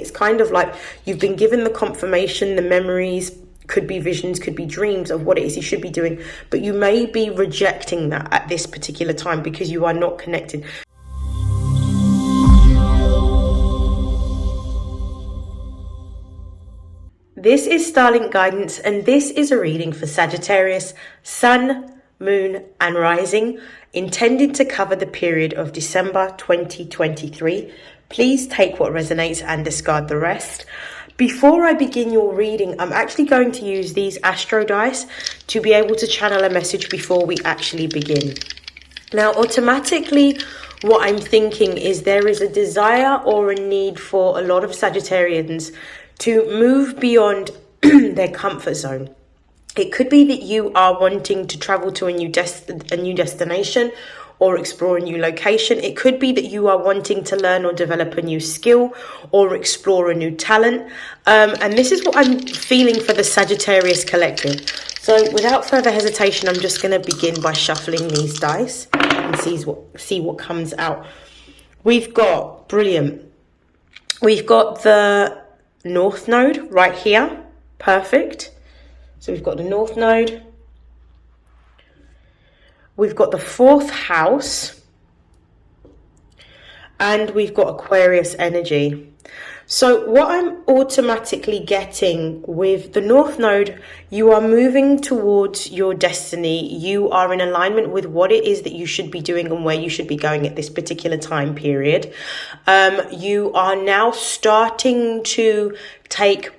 It's kind of like you've been given the confirmation, the memories, could be visions, could be dreams of what it is you should be doing, but you may be rejecting that at this particular time because you are not connected. This is StarLink guidance, and this is a reading for Sagittarius, Sun, Moon, and Rising, intended to cover the period of December 2023. Please take what resonates and discard the rest. Before I begin your reading, I'm actually going to use these astro dice to be able to channel a message before we actually begin. Now, automatically, what I'm thinking is there is a desire or a need for a lot of Sagittarians to move beyond their comfort zone. It could be that you are wanting to travel to a new destination or explore a new location. It could be that you are wanting to learn or develop a new skill or explore a new talent. And this is what I'm feeling for the Sagittarius collective. So without further hesitation, I'm just going to begin by shuffling these dice and see what comes out. We've got, brilliant. We've got the North Node right here. Perfect. So we've got the North Node. We've got the 4th house. And we've got Aquarius energy. So what I'm automatically getting with the North Node, you are moving towards your destiny. You are in alignment with what it is that you should be doing and where you should be going at this particular time period. You are now starting to take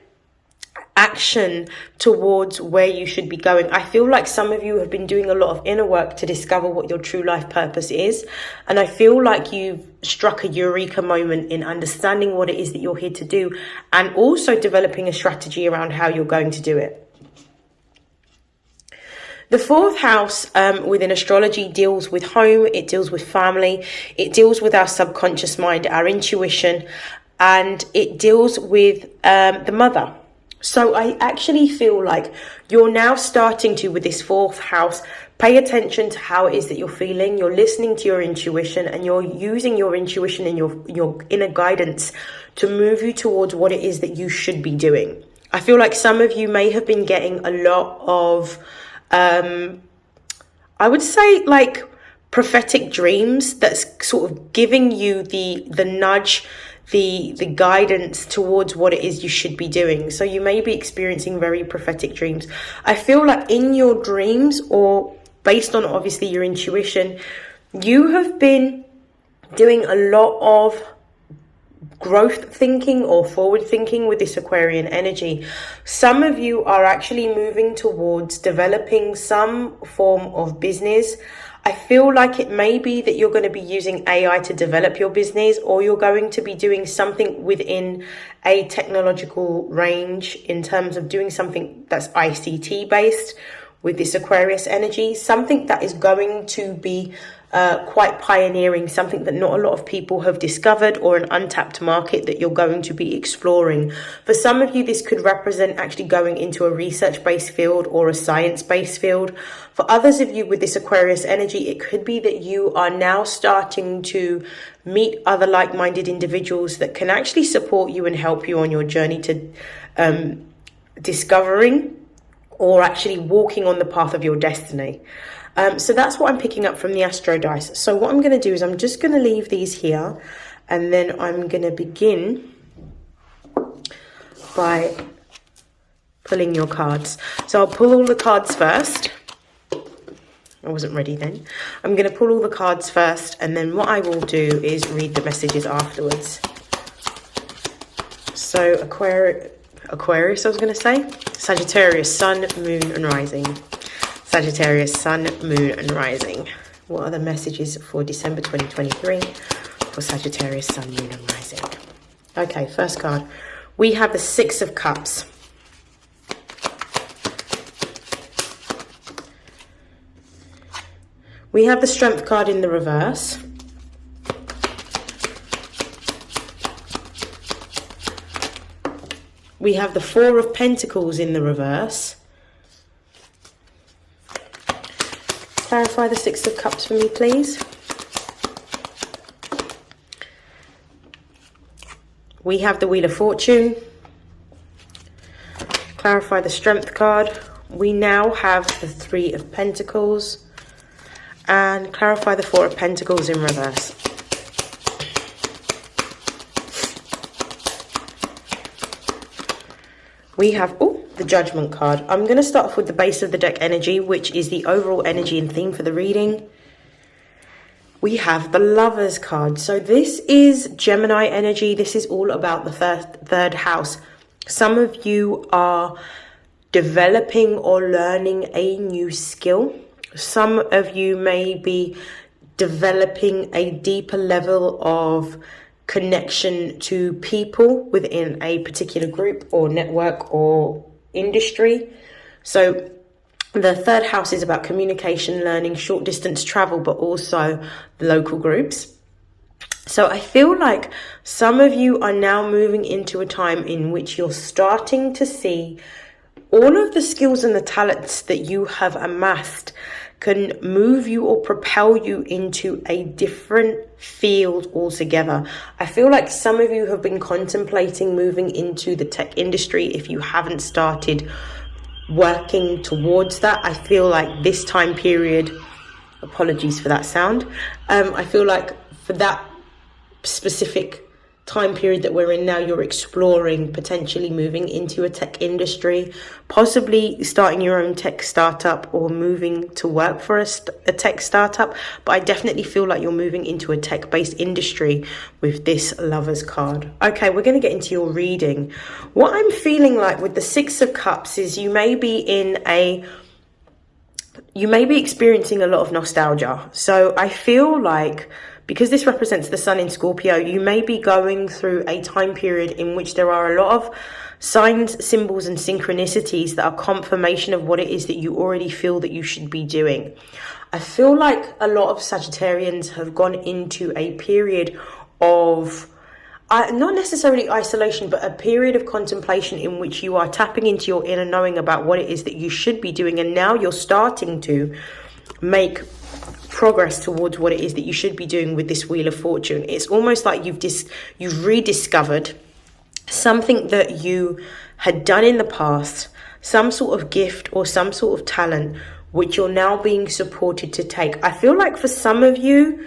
action towards where you should be going. I feel like some of you have been doing a lot of inner work to discover what your true life purpose is. And I feel like you've struck a eureka moment in understanding what it is that you're here to do and also developing a strategy around how you're going to do it. The 4th house within astrology deals with home, it deals with family, it deals with our subconscious mind, our intuition, and it deals with the mother. So I actually feel like you're now starting to, with this 4th house, pay attention to how it is that you're feeling. You're listening to your intuition and you're using your intuition and your inner guidance to move you towards what it is that you should be doing. I feel like some of you may have been getting a lot of, I would say like prophetic dreams that's sort of giving you the nudge, the guidance towards what it is you should be doing. So you may be experiencing very prophetic dreams. I feel like in your dreams, or based on obviously your intuition, you have been doing a lot of growth thinking or forward thinking with this Aquarian energy. Some of you are actually moving towards developing some form of business. I feel like it may be that you're going to be using AI to develop your business, or you're going to be doing something within a technological range in terms of doing something that's ICT based with this Aquarius energy, something that is going to be quite pioneering, something that not a lot of people have discovered, or an untapped market that you're going to be exploring. For some of you, this could represent actually going into a research-based field or a science-based field. For others of you with this Aquarius energy, it could be that you are now starting to meet other like-minded individuals that can actually support you and help you on your journey to discovering or actually walking on the path of your destiny. So that's what I'm picking up from the astro dice. So what I'm going to do is I'm just going to leave these here, and then I'm going to begin by pulling your cards. So I'll pull all the cards first. I wasn't ready then. I'm going to pull all the cards first, and then what I will do is read the messages afterwards. So Aquarius, I was going to say. Sagittarius, Sun, Moon, and Rising. Sagittarius, Sun, Moon, and Rising. What are the messages for December 2023 for Sagittarius, Sun, Moon, and Rising? Okay, first card. We have the 6 of Cups. We have the Strength card in the reverse. We have the 4 of Pentacles in the reverse. Clarify the 6 of Cups for me, please. We have the Wheel of Fortune. Clarify the Strength card. We now have the Three of Pentacles. And clarify the Four of Pentacles in reverse. We have, the Judgment card. I'm going to start off with the base of the deck energy, which is the overall energy and theme for the reading. We have the Lovers card. So this is Gemini energy. This is all about the third house. Some of you are developing or learning a new skill. Some of you may be developing a deeper level of connection to people within a particular group or network or industry. So the third house is about communication, learning, short distance travel, but also local groups. So I feel like some of you are now moving into a time in which you're starting to see all of the skills and the talents that you have amassed can move you or propel you into a different field altogether. I feel like some of you have been contemplating moving into the tech industry. If you haven't started working towards that, I feel like this time period, apologies for that sound, I feel like for that specific time period that we're in now, you're exploring potentially moving into a tech industry, possibly starting your own tech startup or moving to work for a tech startup. But I definitely feel like you're moving into a tech-based industry with this Lovers card. Okay, we're going to get into your reading. What I'm feeling like with the Six of Cups is you may be experiencing a lot of nostalgia. So I feel like, because this represents the sun in Scorpio, you may be going through a time period in which there are a lot of signs, symbols, and synchronicities that are confirmation of what it is that you already feel that you should be doing. I feel like a lot of Sagittarians have gone into a period of, not necessarily isolation, but a period of contemplation in which you are tapping into your inner knowing about what it is that you should be doing. And now you're starting to make progress towards what it is that you should be doing with this Wheel of Fortune. It's almost like you've rediscovered something that you had done in the past, some sort of gift or some sort of talent, which you're now being supported to take. I feel like for some of you,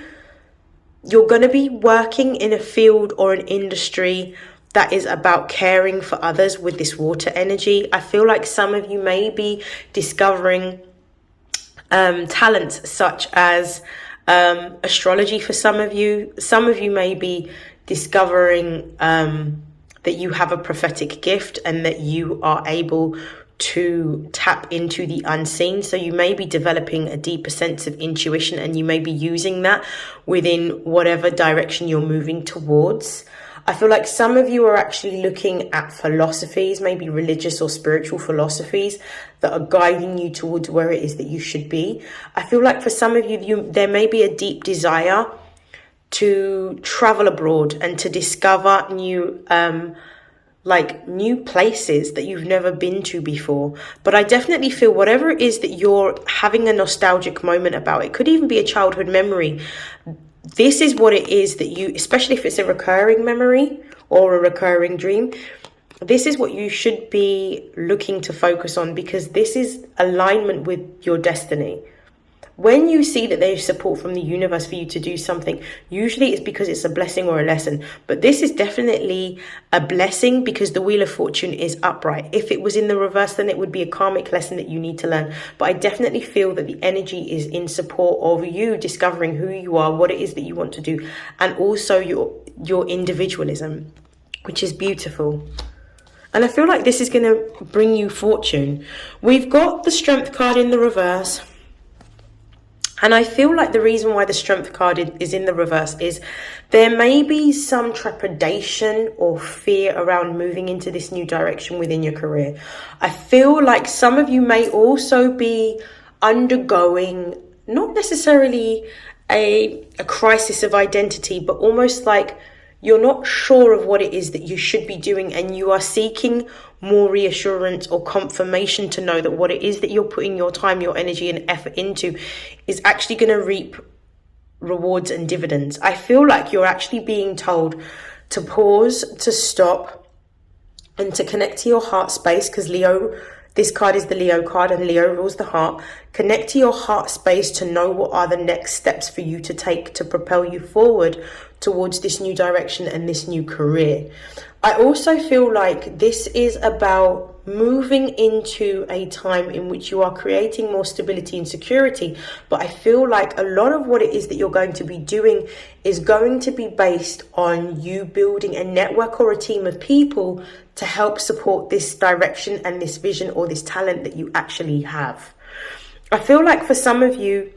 you're going to be working in a field or an industry that is about caring for others with this water energy. I feel like some of you may be discovering talents such as astrology. For some of you may be discovering that you have a prophetic gift and that you are able to tap into the unseen. So you may be developing a deeper sense of intuition, and you may be using that within whatever direction you're moving towards. I feel like some of you are actually looking at philosophies, maybe religious or spiritual philosophies that are guiding you towards where it is that you should be. I feel like for some of you, there may be a deep desire to travel abroad and to discover new places that you've never been to before. But I definitely feel whatever it is that you're having a nostalgic moment about, it could even be a childhood memory. This is what it is that you, especially if it's a recurring memory or a recurring dream, this is what you should be looking to focus on, because this is alignment with your destiny. When you see that there's support from the universe for you to do something, usually it's because it's a blessing or a lesson. But this is definitely a blessing because the Wheel of Fortune is upright. If it was in the reverse, then it would be a karmic lesson that you need to learn. But I definitely feel that the energy is in support of you discovering who you are, what it is that you want to do, and also your individualism, which is beautiful. And I feel like this is going to bring you fortune. We've got the Strength card in the reverse. And I feel like the reason why the Strength card is in the reverse is there may be some trepidation or fear around moving into this new direction within your career. I feel like some of you may also be undergoing not necessarily a crisis of identity, but almost like you're not sure of what it is that you should be doing, and you are seeking more reassurance or confirmation to know that what it is that you're putting your time, your energy and effort into is actually going to reap rewards and dividends. I feel like you're actually being told to pause, to stop, and to connect to your heart space, because Leo, this card is the Leo card and Leo rules the heart. Connect to your heart space to know what are the next steps for you to take to propel you forward towards this new direction and this new career. I also feel like this is about moving into a time in which you are creating more stability and security. But I feel like a lot of what it is that you're going to be doing is going to be based on you building a network or a team of people to help support this direction and this vision or this talent that you actually have. I feel like for some of you,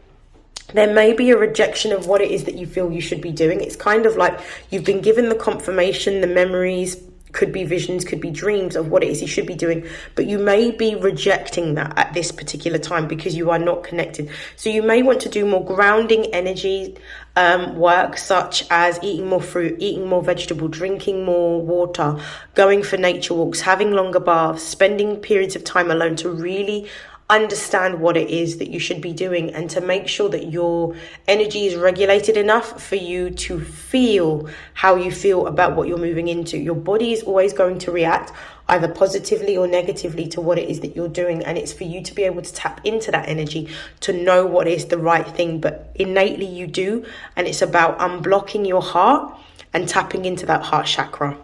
there may be a rejection of what it is that you feel you should be doing. It's kind of like you've been given the confirmation, the memories, could be visions, could be dreams of what it is you should be doing, but you may be rejecting that at this particular time because you are not connected. So you may want to do more grounding energy work, such as eating more fruit, eating more vegetable, drinking more water, going for nature walks, having longer baths, spending periods of time alone to really understand what it is that you should be doing, and to make sure that your energy is regulated enough for you to feel how you feel about what you're moving into. Your body is always going to react either positively or negatively to what it is that you're doing, and it's for you to be able to tap into that energy to know what is the right thing. But innately you do, and it's about unblocking your heart and tapping into that heart chakra.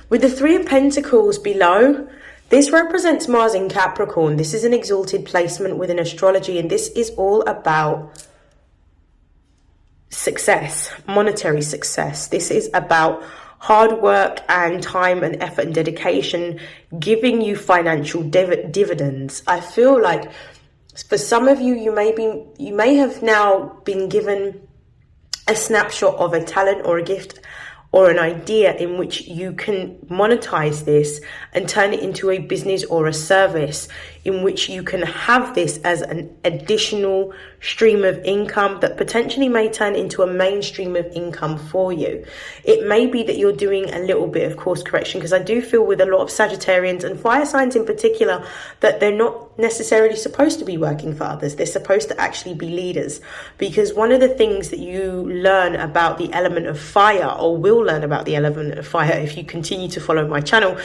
With the Three of Pentacles below, this represents Mars in Capricorn. This is an exalted placement within astrology, and this is all about success, monetary success. This is about hard work and time and effort and dedication giving you financial dividends. I feel like for some of you, you may have now been given a snapshot of a talent or a gift or an idea in which you can monetize this and turn it into a business or a service in which you can have this as an additional stream of income that potentially may turn into a mainstream of income for you. It may be that you're doing a little bit of course correction, because I do feel with a lot of Sagittarians and fire signs in particular that they're not necessarily supposed to be working for others. They're supposed to actually be leaders, because one of the things that you learn about the element of fire, or will learn about the element of fire if you continue to follow my channel,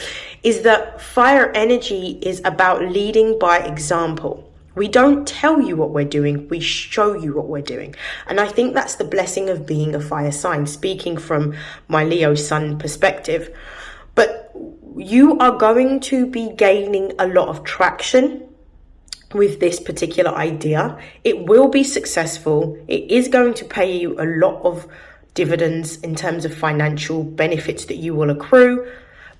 is that fire energy is about leading by example. We don't tell you what we're doing, we show you what we're doing. And I think that's the blessing of being a fire sign, speaking from my Leo sun perspective. But you are going to be gaining a lot of traction with this particular idea. It will be successful. It is going to pay you a lot of dividends in terms of financial benefits that you will accrue.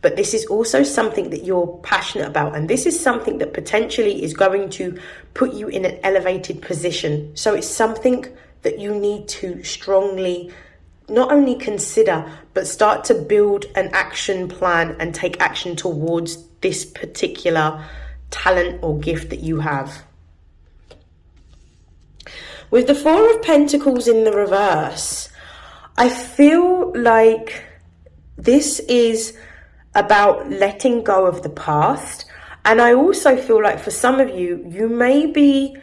But this is also something that you're passionate about. And this is something that potentially is going to put you in an elevated position. So it's something that you need to strongly not only consider, but start to build an action plan and take action towards this particular talent or gift that you have. With the Four of Pentacles in the reverse, I feel like this is about letting go of the past. And I also feel like for some of you, you may be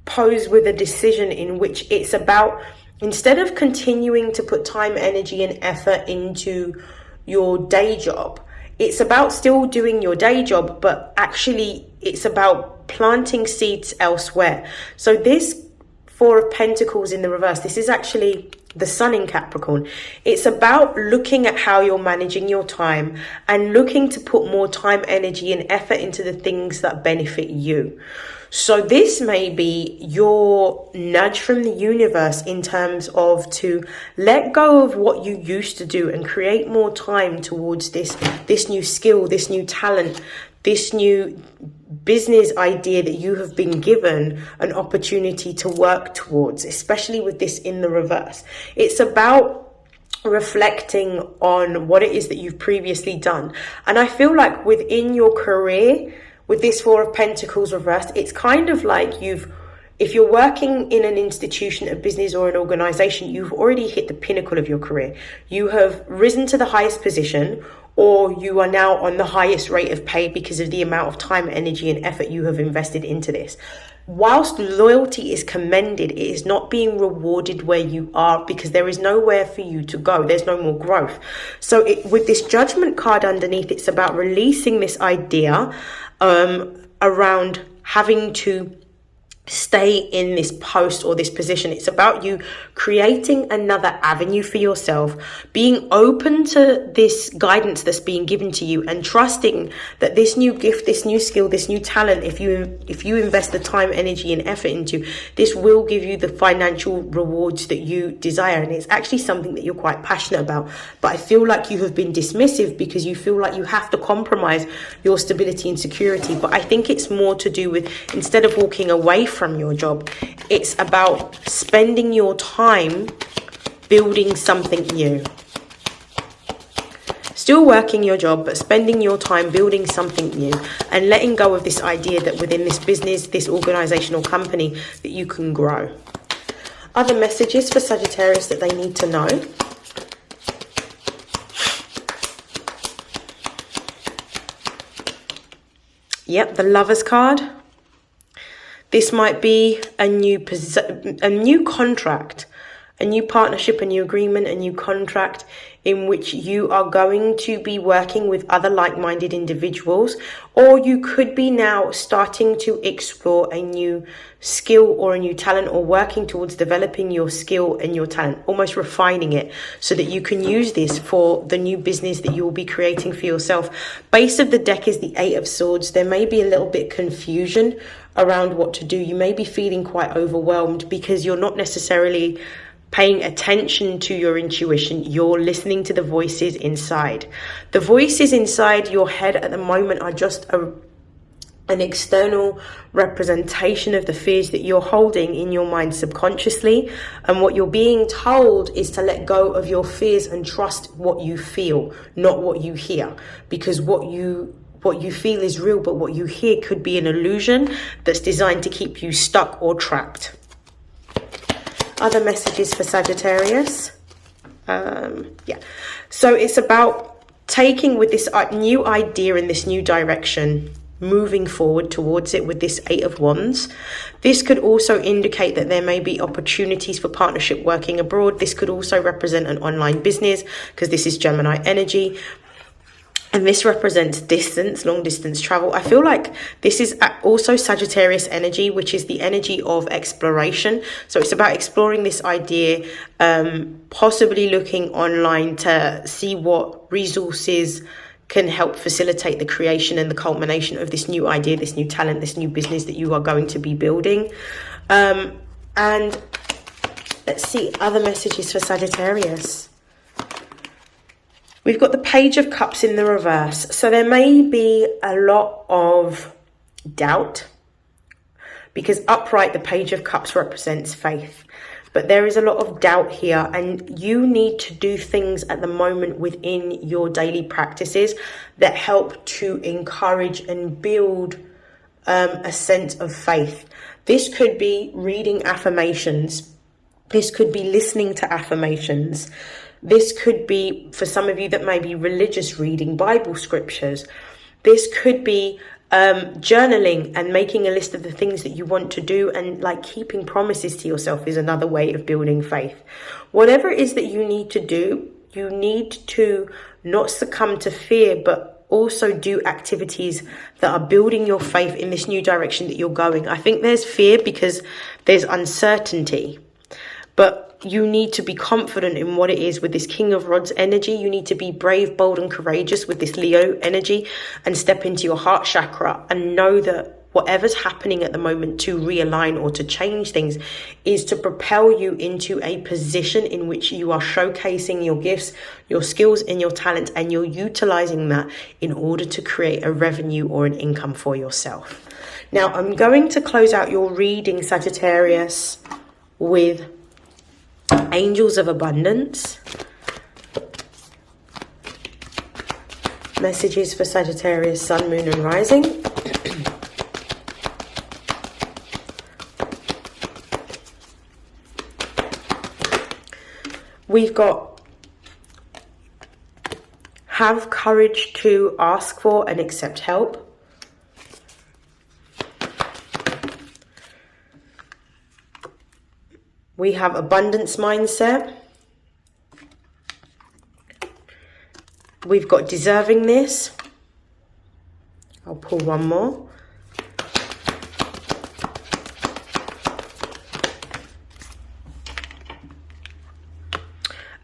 posed with a decision in which it's about, instead of continuing to put time, energy and effort into your day job, it's about still doing your day job, but actually it's about planting seeds elsewhere. So this Four of Pentacles in the reverse, this is actually the sun in Capricorn. It's about looking at how you're managing your time and looking to put more time, energy and effort into the things that benefit you. So this may be your nudge from the universe in terms of to let go of what you used to do and create more time towards this new skill, this new talent, this new business idea that you have been given an opportunity to work towards, especially with this in the reverse. It's about reflecting on what it is that you've previously done. And I feel like within your career, with this Four of Pentacles reversed, it's kind of like if you're working in an institution, a business or an organization, you've already hit the pinnacle of your career. You have risen to the highest position, or you are now on the highest rate of pay because of the amount of time, energy and effort you have invested into this. whilst loyalty is commended, it is not being rewarded where you are, because there is nowhere for you to go. There's no more growth. So with this Judgment card underneath, it's about releasing this idea around having to stay in this post or this position. It's about you creating another avenue for yourself, being open to this guidance that's being given to you, and trusting that this new gift, this new skill, this new talent, if you invest the time, energy and effort into, this will give you the financial rewards that you desire. And it's actually something that you're quite passionate about, but I feel like you have been dismissive because you feel like you have to compromise your stability and security. But I think it's more to do with, instead of walking away from your job, it's about spending your time building something new. Still working your job, but spending your time building something new, and letting go of this idea that within this business, this organizational company, that you can grow. Other messages for Sagittarius that they need to know. Yep, the Lovers card. This might be a new contract, a new partnership, a new agreement, a new contract in which you are going to be working with other like-minded individuals, or you could be now starting to explore a new skill or a new talent, or working towards developing your skill and your talent, almost refining it so that you can use this for the new business that you will be creating for yourself. Base of the deck is the Eight of Swords. There may be a little bit confusion around what to do. You may be feeling quite overwhelmed because you're not necessarily paying attention to your intuition. You're listening to the voices inside. The voices inside your head at the moment are just an external representation of the fears that you're holding in your mind subconsciously. And what you're being told is to let go of your fears and trust what you feel, not what you hear. Because what you feel is real, but what you hear could be an illusion that's designed to keep you stuck or trapped. Other messages for Sagittarius. So it's about taking with this new idea in this new direction, moving forward towards it with this Eight of Wands. This could also indicate that there may be opportunities for partnership working abroad. This could also represent an online business, because this is Gemini energy. And this represents distance, long distance travel. I feel like this is also Sagittarius energy, which is the energy of exploration. So it's about exploring this idea, possibly looking online to see what resources can help facilitate the creation and the culmination of this new idea, this new talent, this new business that you are going to be building. And let's see, other messages for Sagittarius. We've got the Page of Cups in the reverse. So there may be a lot of doubt, because upright, the Page of Cups represents faith. But there is a lot of doubt here, and you need to do things at the moment within your daily practices that help to encourage and build a sense of faith. This could be reading affirmations. This could be listening to affirmations. This could be, for some of you that may be religious, reading Bible scriptures. This could be journaling and making a list of the things that you want to do, and like keeping promises to yourself is another way of building faith. Whatever it is that you need to do, you need to not succumb to fear, but also do activities that are building your faith in this new direction that you're going. I think there's fear because there's uncertainty, but you need to be confident in what it is with this King of Rods energy. You need to be brave, bold and courageous with this Leo energy, and step into your heart chakra and know that whatever's happening at the moment to realign or to change things is to propel you into a position in which you are showcasing your gifts, your skills and your talent, and you're utilizing that in order to create a revenue or an income for yourself. Now, I'm going to close out your reading, Sagittarius, with Angels of Abundance. Messages for Sagittarius, Sun, Moon and Rising. We've got have courage to ask for and accept help. We have abundance mindset. We've got deservingness. I'll pull one more.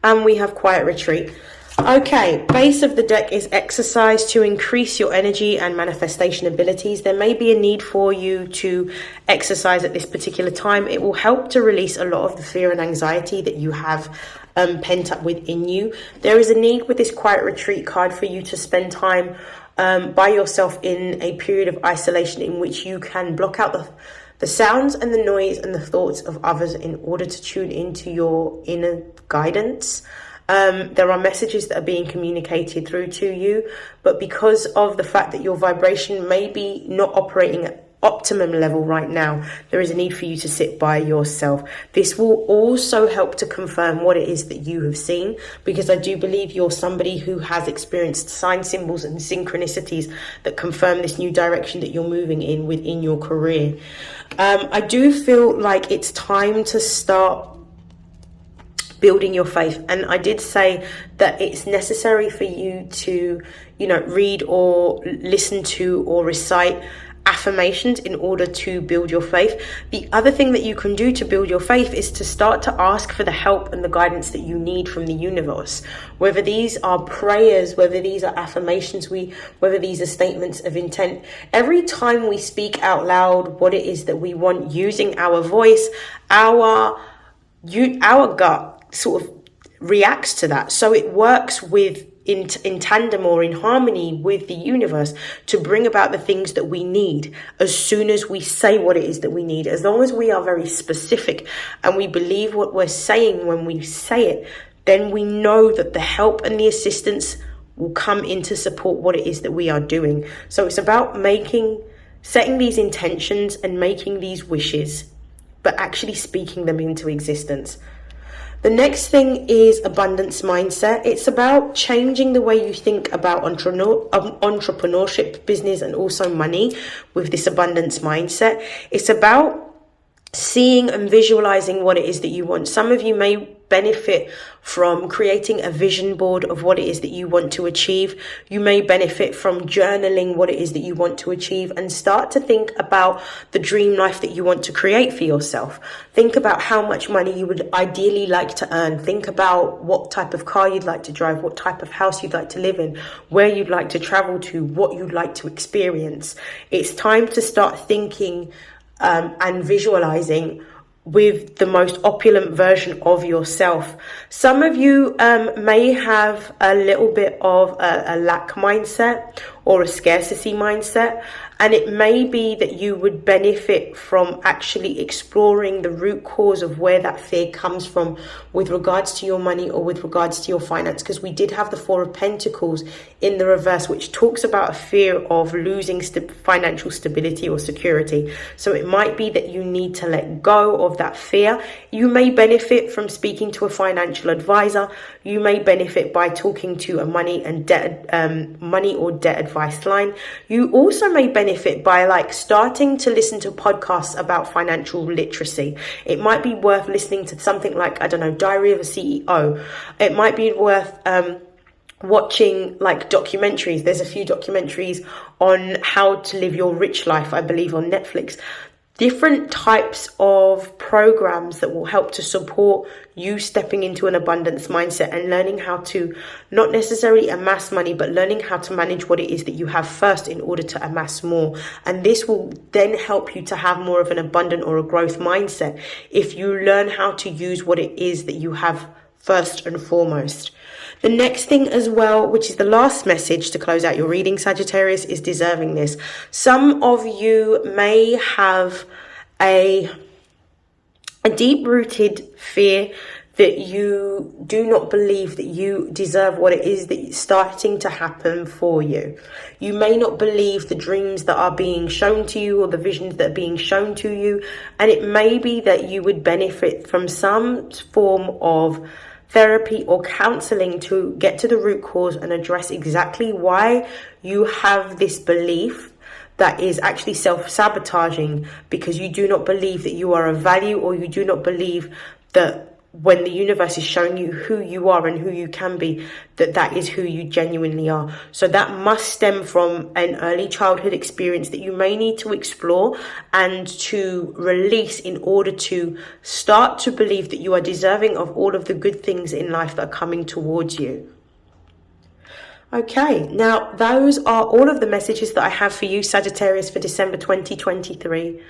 And we have quiet retreat. Okay, base of the deck is exercise to increase your energy and manifestation abilities. There may be a need for you to exercise at this particular time. It will help to release a lot of the fear and anxiety that you have pent up within you. There is a need with this quiet retreat card for you to spend time by yourself in a period of isolation in which you can block out the sounds and the noise and the thoughts of others in order to tune into your inner guidance. There are messages that are being communicated through to you, but because of the fact that your vibration may be not operating at optimum level right now, there is a need for you to sit by yourself. This will also help to confirm what it is that you have seen, because I do believe you're somebody who has experienced sign symbols and synchronicities that confirm this new direction that you're moving in within your career. I do feel like it's time to start building your faith, and I did say that it's necessary for you to, read or listen to or recite affirmations in order to build your faith. The other thing that you can do to build your faith is to start to ask for the help and the guidance that you need from the universe, whether these are prayers, whether these are affirmations, whether these are statements of intent. Every time we speak out loud what it is that we want, using our voice, our gut sort of reacts to that. So it works in tandem or in harmony with the universe to bring about the things that we need as soon as we say what it is that we need. As long as we are very specific and we believe what we're saying when we say it, then we know that the help and the assistance will come in to support what it is that we are doing. So it's about setting these intentions and making these wishes, but actually speaking them into existence. The next thing is abundance mindset. It's about changing the way you think about entrepreneurship, business, and also money with this abundance mindset. It's about seeing and visualizing what it is that you want. Some of you may benefit from creating a vision board of what it is that you want to achieve. You may benefit from journaling what it is that you want to achieve, and start to think about the dream life that you want to create for yourself. Think about how much money you would ideally like to earn. Think about what type of car you'd like to drive, what type of house you'd like to live in, where you'd like to travel to, what you'd like to experience. It's time to start thinking and visualizing with the most opulent version of yourself. Some of you may have a little bit of a lack mindset or a scarcity mindset, and it may be that you would benefit from actually exploring the root cause of where that fear comes from with regards to your money or with regards to your finance, because we did have the Four of Pentacles in the reverse, which talks about a fear of losing financial stability or security. So it might be that you need to let go of that fear. You may benefit from speaking to a financial advisor. You may benefit by talking to a money or debt advice line. You also may benefit by starting to listen to podcasts about financial literacy. It might be worth listening to something like, Diary of a CEO. It might be worth watching documentaries. There's a few documentaries on how to live your rich life, I believe, on Netflix. Different types of programs that will help to support you stepping into an abundance mindset and learning how to not necessarily amass money, but learning how to manage what it is that you have first in order to amass more. And this will then help you to have more of an abundant or a growth mindset if you learn how to use what it is that you have first and foremost. The next thing as well, which is the last message to close out your reading, Sagittarius, is deservingness. Some of you may have a deep-rooted fear that you do not believe that you deserve what it is that is starting to happen for you. You may not believe the dreams that are being shown to you or the visions that are being shown to you. And it may be that you would benefit from some form of therapy or counseling to get to the root cause and address exactly why you have this belief that is actually self-sabotaging, because you do not believe that you are of value, or you do not believe that when the universe is showing you who you are and who you can be, that is who you genuinely are. So that must stem from an early childhood experience that you may need to explore and to release in order to start to believe that you are deserving of all of the good things in life that are coming towards you. Okay, now those are all of the messages that I have for you, Sagittarius, for December 2023.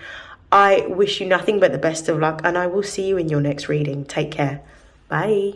I wish you nothing but the best of luck, and I will see you in your next reading. Take care. Bye.